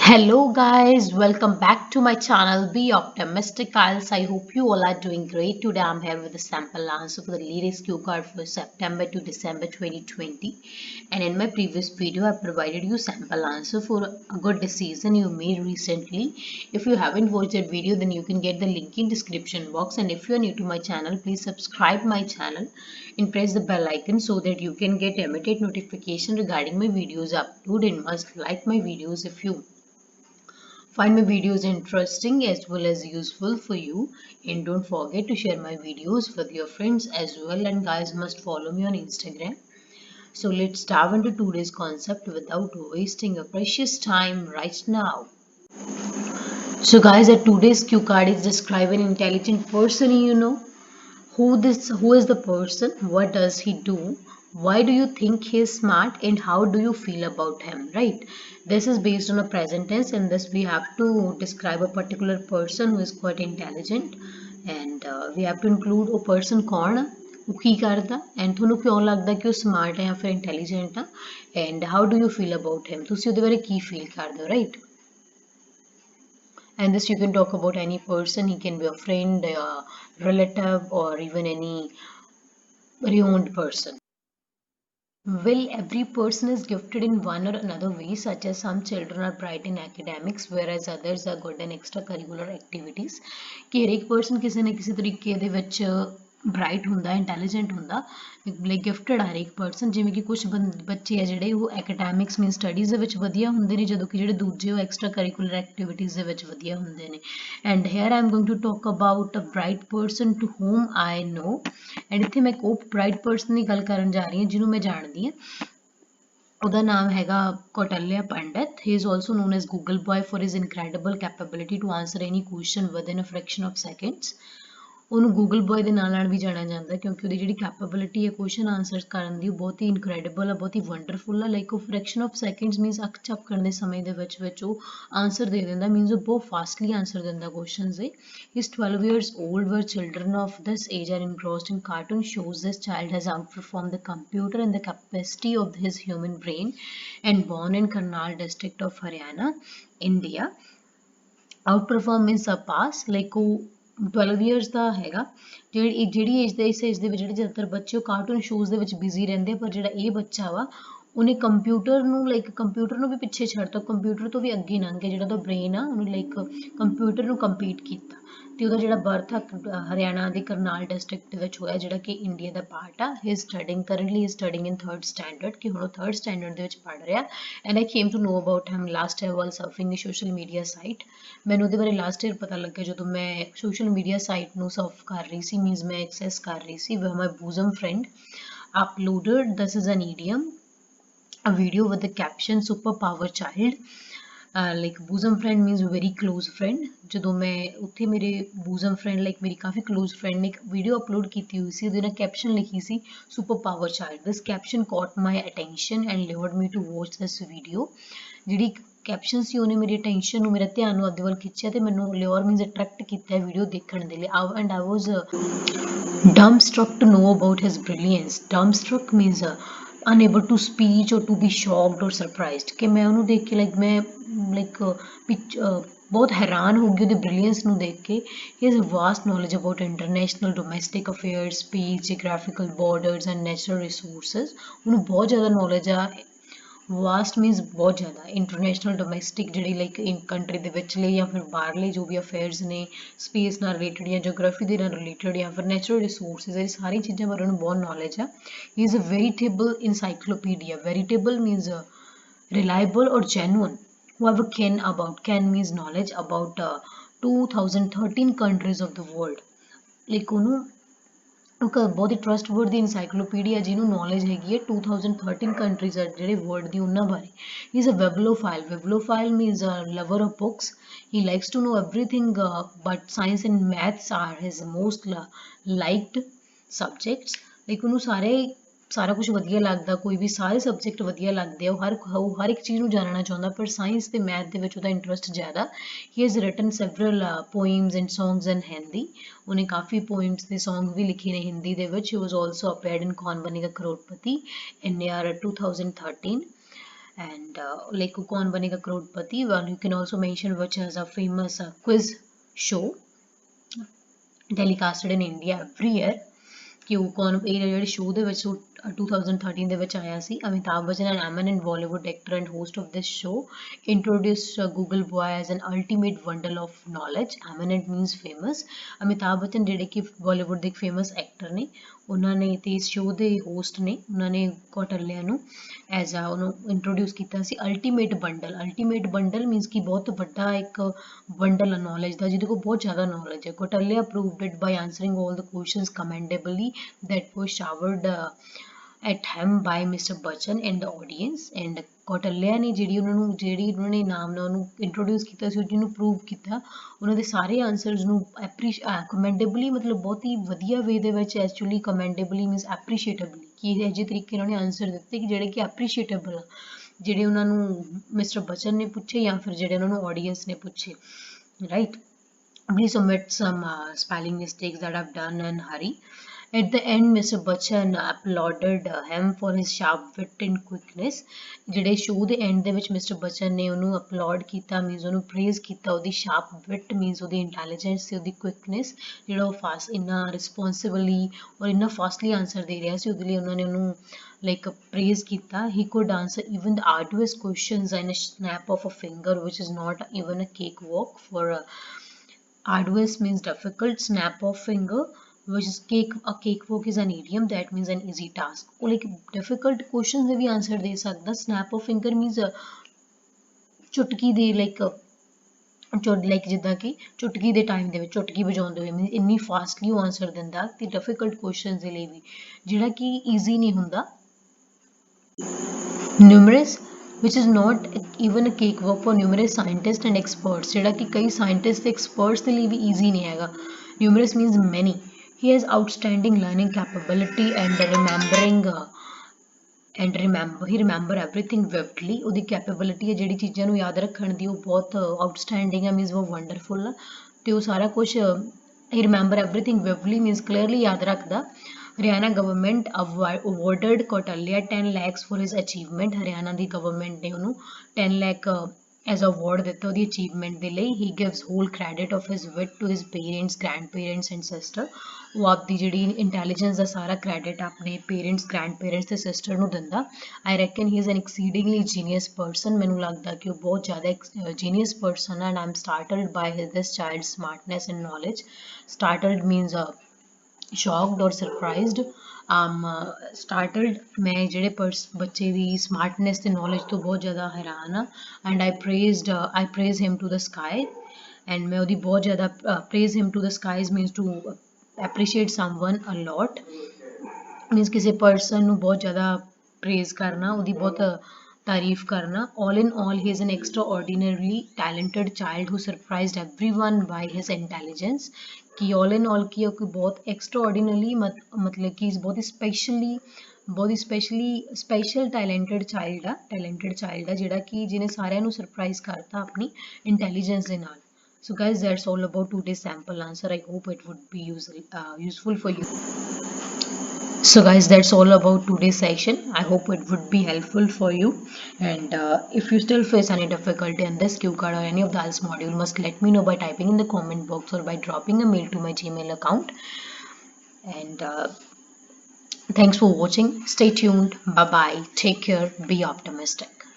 Hello guys, welcome back to my channel Be Optimistic Isles. I hope you all are doing great. Today I'm here with a sample answer for the latest Q card for September to December 2020. And in my previous video I provided you sample answer for a good decision you made recently. If you haven't watched that video, then you can get the link in description box. And if you are new to my channel, please subscribe my channel and press the bell icon so that you can get immediate notification regarding my videos upload, and must like my videos if you find my videos interesting as well as useful for you, and don't forget to share my videos with your friends as well. And guys, must follow me on Instagram. So let's dive into today's concept without wasting your precious time right now. So guys, at today's cue card is describe an intelligent person. Who is the person, what does he do, why do you think he is smart, and how do you feel about him, right? This is based on a present tense. In this we have to describe a particular person who is quite intelligent, and we have to include a person कौन आ, ਉਹ ਕੀ ਕਰਦਾ, and ਤੁਹਾਨੂੰ ਕਿਉਂ ਲੱਗਦਾ ਕਿ ਉਹ smart ਹੈ ਜਾਂ ਫਿਰ intelligent ਆ, and how do you feel about him, ਤੁਸੀਂ ਉਹਦੇ ਬਾਰੇ ਕੀ feel ਕਰਦੇ ਹੋ, right? And this you can talk about any person. He can be a friend, a relative, or even any renowned person. Well, every person is gifted in one or another way, such as some children are bright in academics, whereas others are good in extracurricular activities. कि हर एक person ਕਿਸੇ ਨਾ ਕਿਸੇ ਤਰੀਕੇ ਦੇ ਵਿੱਚ bright ਹੁੰਦਾ, intelligent ਹੁੰਦਾ, ਲਾਈਕ ਗਿਫਟਡ ਹਰ ਇੱਕ ਪਰਸਨ। ਜਿਵੇਂ ਕਿ ਕੁਝ ਬੱਚੇ ਆ ਜਿਹੜੇ ਉਹ ਐਕੈਡੈਮਿਕਸ ਮੀਨ ਸਟੱਡੀਜ਼ ਦੇ ਵਿੱਚ ਵਧੀਆ ਹੁੰਦੇ ਨੇ, ਜਦੋਂ ਕਿ ਜਿਹੜੇ ਦੂਜੇ ਉਹ ਐਕਸਟਰਾ ਕਰਿਕੂਲਰ ਐਕਟੀਵਿਟੀਜ਼ ਦੇ ਵਿੱਚ ਵਧੀਆ ਹੁੰਦੇ ਨੇ। And here I am going to talk about a bright person to whom I know. ਐਂਡ ਇੱਥੇ ਮੈਂ ਇੱਕ ਉਹ ਬ੍ਰਾਈਟ ਪਰਸਨ ਦੀ ਗੱਲ ਕਰਨ ਜਾ ਰਹੀ ਹਾਂ ਜਿਹਨੂੰ ਮੈਂ ਜਾਣਦੀ ਹਾਂ। ਉਹਦਾ ਨਾਮ ਹੈਗਾ ਕੌਟਲਿਆ ਪੰਡਿਤ। He is also known as Google Boy for his incredible capability to answer any question within a fraction of seconds. ਉਹਨੂੰ ਗੂਗਲ ਬॉय ਦੇ ਨਾਲ ਵੀ ਜਾਣਿਆ ਜਾਂਦਾ ਕਿਉਂਕਿ ਉਹਦੀ ਜਿਹੜੀ ਕੈਪੇਬਿਲਿਟੀ ਹੈ ਕੁਐਸਚਨ ਆਨਸਰ ਕਰਨ ਦੀ, ਉਹ ਬਹੁਤ ਹੀ ਇਨਕ੍ਰੈਡੀਬਲ ਹੈ, ਬਹੁਤ ਹੀ ਵੰਡਰਫੁਲ ਹੈ। ਲਾਈਕ ਉਹ ਫ੍ਰੈਕਸ਼ਨ ਆਫ ਸੈਕਿੰਡਸ ਮੀਨਸ ਅੱਖ ਝਪਕਣ ਦੇ ਸਮੇਂ ਦੇ ਵਿੱਚ ਉਹ ਆਨਸਰ ਦੇ ਦਿੰਦਾ, ਮੀਨਸ ਉਹ ਬਹੁਤ ਫਾਸਟਲੀ ਆਨਸਰ ਦਿੰਦਾ ਕੁਐਸਚਨਸ ਦੇ। He's 12 years old, where children of this age are engrossed in cartoon shows. This child has outperformed the computer and the capacity of his human brain, and born in Karnal district of Haryana, India. Outperform means surpass, like ਉਹ 12 years ਦਾ ਹੈਗਾ। ਜਿਹੜੀ age ਦੇ ਇਸ age ਦੇ ਵਿੱਚ ਜਿਹੜੇ ਜ਼ਿਆਦਾਤਰ ਬੱਚੇ ਉਹ ਕਾਰਟੂਨ ਸ਼ੋਜ਼ ਦੇ ਵਿੱਚ ਬਿਜ਼ੀ ਰਹਿੰਦੇ ਆ, ਪਰ ਜਿਹੜਾ ਇਹ ਬੱਚਾ ਵਾ ਉਹਨੇ ਕੰਪਿਊਟਰ ਨੂੰ ਵੀ ਪਿੱਛੇ ਛੱਡਤਾ, ਕੰਪਿਊਟਰ ਤੋਂ ਵੀ ਅੱਗੇ ਲੰਘ ਗਿਆ। ਜਿਹੜਾ ਉਹਦਾ ਬ੍ਰੇਨ ਆ ਉਹਨੇ ਕੰਪਿਊਟਰ ਨੂੰ ਕੰਪੀਟ ਕੀਤਾ। ਤੇ ਉਹਦਾ ਜਿਹੜਾ ਬਰਥ ਆ ਹਰਿਆਣਾ ਦੇ ਕਰਨਾਲ ਡਿਸਟ੍ਰਿਕਟ ਦੇ ਵਿੱਚ ਹੋਇਆ, ਜਿਹੜਾ ਕਿ ਇੰਡੀਆ ਦਾ ਪਾਰਟ ਆ। He currently studying in 3rd standard, ਕਿ ਹੁਣ ਉਹ 3rd ਸਟੈਂਡਰਡ ਦੇ ਵਿੱਚ ਪੜ੍ਹ ਰਿਹਾ। And I came to know about him last year while surfing social media site. ਮੈਨੂੰ ਉਹਦੇ ਬਾਰੇ ਲਾਸਟ ਈਅਰ ਪਤਾ ਲੱਗਿਆ ਜਦੋਂ ਮੈਂ ਸੋਸ਼ਲ ਮੀਡੀਆ ਸਾਈਟ ਨੂੰ ਸਰਫ ਕਰ ਰਹੀ ਸੀ, ਮੀਨਸ ਮੈਂ ਐਕਸੈਸ ਕਰ ਰਹੀ ਸੀ। My bosom friend uploaded, this is an idiom, a video with the caption super power child. Like bosom friend means very close friend. ਜਦੋਂ ਮੈਂ ਉੱਥੇ ਮੇਰੇ ਬੂਜ਼ਮ ਫਰੈਂਡ ਲਾਈਕ ਮੇਰੀ ਕਾਫੀ ਕਲੋਜ਼ ਫਰੈਂਡ ਨੇ ਇੱਕ ਵੀਡੀਓ ਅਪਲੋਡ ਕੀਤੀ ਹੋਈ ਸੀ, ਉਹਦੇ ਨਾਲ ਕੈਪਸ਼ਨ ਲਿਖੀ ਸੀ super power child. This caption caught my attention and lured me to watch this video. ਜਿਹੜੀ ਕੈਪਸ਼ਨ ਸੀ ਉਹਨੇ ਮੇਰੀ ਅਟੈਂਸ਼ਨ ਨੂੰ, ਮੇਰਾ ਧਿਆਨ ਨੂੰ ਆਪਦੇ ਵੱਲ ਖਿੱਚਿਆ ਤੇ ਮੈਨੂੰ ਲਿਓਰ ਮੀਨਸ ਅਟਰੈਕਟ ਕੀਤਾ ਵੀਡੀਓ ਦੇਖਣ ਦੇ ਲਈ। And I was dumbstruck to know about his brilliance. Dumbstruck means unable to speak or to be shocked or surprised, ਕਿ ਮੈਂ ਉਹਨੂੰ ਦੇਖ ਕੇ ਮੈਂ ਬਹੁਤ ਹੈਰਾਨ ਹੋ ਗਈ ਉਹਦੇ ਬ੍ਰਿਲੀਅੰਸ ਨੂੰ ਦੇਖ ਕੇ। He has vast knowledge about international domestic affairs, space, geographical borders and natural resources. ਉਹਨੂੰ ਬਹੁਤ ਜ਼ਿਆਦਾ ਨੌਲੇਜ ਆ। ਵਾਸਟ ਮੀਨਸ ਬਹੁਤ ਜ਼ਿਆਦਾ, ਇੰਟਰਨੈਸ਼ਨਲ ਡੋਮੈਸਟਿਕ ਜਿਹੜੀ ਲਾਈਕ ਕੰਟਰੀ ਦੇ ਵਿਚਲੇ ਜਾਂ ਫਿਰ ਬਾਹਰਲੇ ਜੋ ਵੀ ਅਫੇਅਰਸ ਨੇ, ਸਪੇਸ ਨਾਲ ਰਿਲੇਟਡ ਜਾਂ ਜੋਗ੍ਰਾਫੀ ਦੇ ਨਾਲ ਰਿਲੇਟਡ ਜਾਂ ਫਿਰ ਨੈਚੁਰਲ ਰਿਸੋਰਸਿਸ, ਇਹ ਸਾਰੀਆਂ ਚੀਜ਼ਾਂ ਬਾਰੇ ਉਹਨੂੰ ਬਹੁਤ ਨੌਲੇਜ ਆ। He is a veritable encyclopedia. Veritable means reliable or genuine. Whoever can means knowledge about 2013 countries of the world. Like ਉਹਨੂੰ ਇੱਕ ਬਹੁਤ ਹੀ ਟਰਸਟਵਰਦੀ ਇਨਸਾਈਕਲੋਪੀਡੀਆ ਜਿਹਨੂੰ ਨੌਲੇਜ ਹੈਗੀ ਹੈ 2013 ਕੰਟਰੀਜ਼ ਆ ਜਿਹੜੇ ਵਰਲਡ ਦੀ ਉਹਨਾਂ ਬਾਰੇ। He is a bibliophile. Bibliophile means lover of books. He likes to know everything but science and maths are his most liked subjects. Like ਉਹਨੂੰ ਸਾਰਾ ਕੁਝ ਵਧੀਆ ਲੱਗਦਾ, ਕੋਈ ਵੀ ਸਾਰੇ ਸਬਜੈਕਟ ਵਧੀਆ ਲੱਗਦੇ ਆ, ਉਹ ਹਰ ਇੱਕ ਚੀਜ਼ ਨੂੰ ਜਾਣਨਾ ਚਾਹੁੰਦਾ, ਪਰ ਸਾਇੰਸ ਤੇ ਮੈਥ ਦੇ ਵਿੱਚ ਉਹਦਾ ਇੰਟਰਸਟ ਜ਼ਿਆਦਾ। He has written several poems and songs in Hindi. ਉਹਨੇ ਕਾਫੀ ਪੋਇਮਸ ਤੇ ਸੌਂਗ ਵੀ ਲਿਖੇ ਨੇ ਹਿੰਦੀ ਦੇ ਵਿੱਚ। He was also appeared in Kaun Banega Crorepati in year 2013। and like Kaun Banega Crorepati. Well, you can also mention which is a famous quiz show telecasted in India every year. ਕਿ ਉਹ ਕੌਣ ਇਹ ਜਿਹੜੇ ਸ਼ੋਅ ਦੇ ਵਿੱਚ ਉਹ 2013 ਦੇ ਵਿੱਚ ਆਇਆ ਸੀ Amitabh Bachchan an eminent Bollywood actor and host of this show introduced Google boy as an ultimate bundle of knowledge eminent means famous Amitabh Bachchan ਜਿਹੜੇ ਕਿ ਬਾਲੀਵੁੱਡ ਦੇ ਇੱਕ ਫੇਮਸ ਐਕਟਰ ਨੇ ਉਹਨਾਂ ਨੇ ਤੇ ਇਸ ਸ਼ੋਅ ਦੇ ਹੋਸਟ ਨੇ ਉਹਨਾਂ ਨੇ ਕੌਟਲਿਆ ਨੂੰ ਐਜ਼ ਆ ਉਹਨੂੰ ਇੰਟਰੋਡਿਊਸ ਕੀਤਾ ਸੀ ਅਲਟੀਮੇਟ ਬੰਡਲ ਮੀਨਸ ਕਿ ਬਹੁਤ ਵੱਡਾ ਇੱਕ ਬੰਡਲ ਆ ਨੌਲੇਜ ਦਾ ਜਿਹਦੇ ਕੋਲ ਬਹੁਤ ਜ਼ਿਆਦਾ ਨੌਲੇਜ ਹੈ ਕੌਟਲਿਆ proved it by answering all the questions commendably that was showered at him by Mr. Bachchan and the audience and ਕੌਟਲਿਆ ਨੇ ਜਿਹੜੀ ਉਹਨਾਂ ਨੇ ਨਾਮ ਨਾਲ ਉਹਨੂੰ ਇੰਟਰੋਡਿਊਸ ਕੀਤਾ ਸੀ ਜਿਹਨੂੰ ਪ੍ਰੂਵ ਕੀਤਾ ਉਹਨਾਂ ਦੇ ਸਾਰੇ ਆਨਸਰਸ ਨੂੰ ਕਮੈਂਡੇਬਲੀ ਮਤਲਬ ਬਹੁਤ ਹੀ ਵਧੀਆ ਵੇ ਦੇ ਵਿੱਚ ਐਕਚੁਅਲੀ ਕਮੈਂਡੇਬਲੀ ਮੀਨਸ ਐਪਰੀਸ਼ੀਏਟੇਬਲੀ ਕਿ ਇਹ ਜਿਹੇ ਤਰੀਕੇ ਨਾਲ ਉਹਨੇ ਆਨਸਰ ਦਿੱਤੇ ਕਿ ਜਿਹੜੇ ਕਿ ਐਪਰੀਸ਼ੀਏਟੇਬਲ ਆ ਜਿਹੜੇ ਉਹਨਾਂ ਨੂੰ ਮਿਸਟਰ ਬਚਨ ਨੇ ਪੁੱਛੇ ਜਾਂ ਫਿਰ ਜਿਹੜੇ ਉਹਨਾਂ ਨੂੰ ਆਡੀਅנס ਨੇ ਪੁੱਛੇ right please omit some spelling mistakes that I've done in hurry. At the end, Mr. Bachchan applauded him for his sharp wit and quickness. ਜਿਹੜੇ ਸ਼ੋਅ ਦੇ ਐਂਡ ਦੇ ਵਿੱਚ ਮਿਸਟਰ ਬਚਨ ਨੇ ਉਹਨੂੰ ਅਪਲੋਡ ਕੀਤਾ ਮੀਨਸ ਉਹਨੂੰ ਪ੍ਰੇਜ਼ ਕੀਤਾ ਉਹਦੀ ਸ਼ਾਰਪ ਵਿਟ ਮੀਨਸ ਉਹਦੀ ਇੰਟੈਲੀਜੈਂਸ ਤੇ ਉਹਦੀ ਕੁਇਕਨੈਸ ਜਿਹੜਾ ਉਹ ਫਾਸਟ ਇੰਨਾ ਰਿਸਪੌਂਸਿਬਲੀ ਔਰ ਇੰਨਾ ਫਾਸਟਲੀ ਆਨਸਰ ਦੇ ਰਿਹਾ ਸੀ ਉਹਦੇ ਲਈ ਉਹਨਾਂ ਨੇ ਉਹਨੂੰ like praise ਕੀਤਾ he could answer even the arduous questions in a snap of a finger which is not even a cakewalk for arduous means difficult snap of finger which is a cakewalk is an idiom that means an easy task or like difficult questions ਦੇ ਵੀ answer ਦੇ ਸਕਦਾ snap of finger means ਚੁਟਕੀ ਦੇ like ਜਿੱਦਾਂ ਕਿ ਚੁਟਕੀ ਦੇ time ਦੇ ਵਿੱਚ ਚੁਟਕੀ ਵਜਾਉਂਦੇ ਹੋਏ ਮੀਨਸ ਇੰਨੀ ਫਾਸਟਲੀ ਉਹ ਆਨਸਰ ਦਿੰਦਾ ਤੇ ਡਿਫਿਕਲਟ ਕੁਐਸਚਨਸ ਦੇ ਲਈ ਵੀ ਜਿਹੜਾ ਕਿ ਈਜ਼ੀ ਨਹੀਂ ਹੁੰਦਾ numerous which is not even a cakewalk for numerous scientists and experts ਜਿਹੜਾ ਕਿ ਕਈ scientists ਤੇ experts ਦੇ ਲਈ ਵੀ easy ਨਹੀਂ ਹੈਗਾ numerous means many he has outstanding learning capability and he remember everything vividly ਉਹਦੀ capability ਹੈ ਜਿਹੜੀ ਚੀਜ਼ਾਂ ਨੂੰ ਯਾਦ ਰੱਖਣ ਦੀ ਉਹ ਬਹੁਤ outstanding ਹੈ means ਉਹ wonderful ਆ ਤੇ ਉਹ ਸਾਰਾ ਕੁਝ he remember everything vividly means clearly ਯਾਦ ਰੱਖਦਾ Haryana government awarded Kautalya 10 lakhs for his achievement. Haryana the government ਨੇ ਉਹਨੂੰ 10 lakh as award ਦਿੱਤਾ ਉਹਦੀ achievement ਦੇ ਲਈ he gives whole credit of his wit to his parents, grandparents and sister. ਉਹ ਆਪਦੀ ਜਿਹੜੀ intelligence ਦਾ ਸਾਰਾ credit ਆਪਣੇ parents, grandparents ਤੇ sister ਨੂੰ ਦਿੰਦਾ I reckon he is an exceedingly genius person. ਮੈਨੂੰ ਲੱਗਦਾ ਕਿ ਉਹ ਬਹੁਤ ਜ਼ਿਆਦਾ genius person and I'm startled by this child's smartness and knowledge. Startled means shocked or surprised startled ਮੈਂ ਜਿਹੜੇ ਬੱਚੇ ਦੀ smartness ਤੇ knowledge ਤੋਂ ਬਹੁਤ ਜ਼ਿਆਦਾ ਹੈਰਾਨ ਆ and I praise him to the sky and ਮੈਂ ਉਹਦੀ ਬਹੁਤ ਜ਼ਿਆਦਾ praise him to the skies means to appreciate someone a lot means ਕਿਸੇ person ਨੂੰ ਬਹੁਤ ਜ਼ਿਆਦਾ praise ਕਰਨਾ ਉਹਦੀ ਬਹੁਤ ਤਾਰੀਫ ਕਰਨਾ all in all he is an extraordinarily talented child who surprised everyone by his intelligence कि all in all की बहुत extraordinarily मतलब कि बहुत ही special talented child ਆ ਜਿਹੜਾ ਕਿ ਜਿਹਨੇ ਸਾਰਿਆਂ ਨੂੰ surprise ਕਰਤਾ ਆਪਣੀ intelligence ਦੇ ਨਾਲ so guys that's all about today's sample answer I hope it would be useful for you so guys that's all about today's session I hope it would be helpful for you and if you still face any difficulty in this cue card or any of the else module must let me know by typing in the comment box or by dropping a mail to my Gmail account and thanks for watching stay tuned bye bye take care be optimistic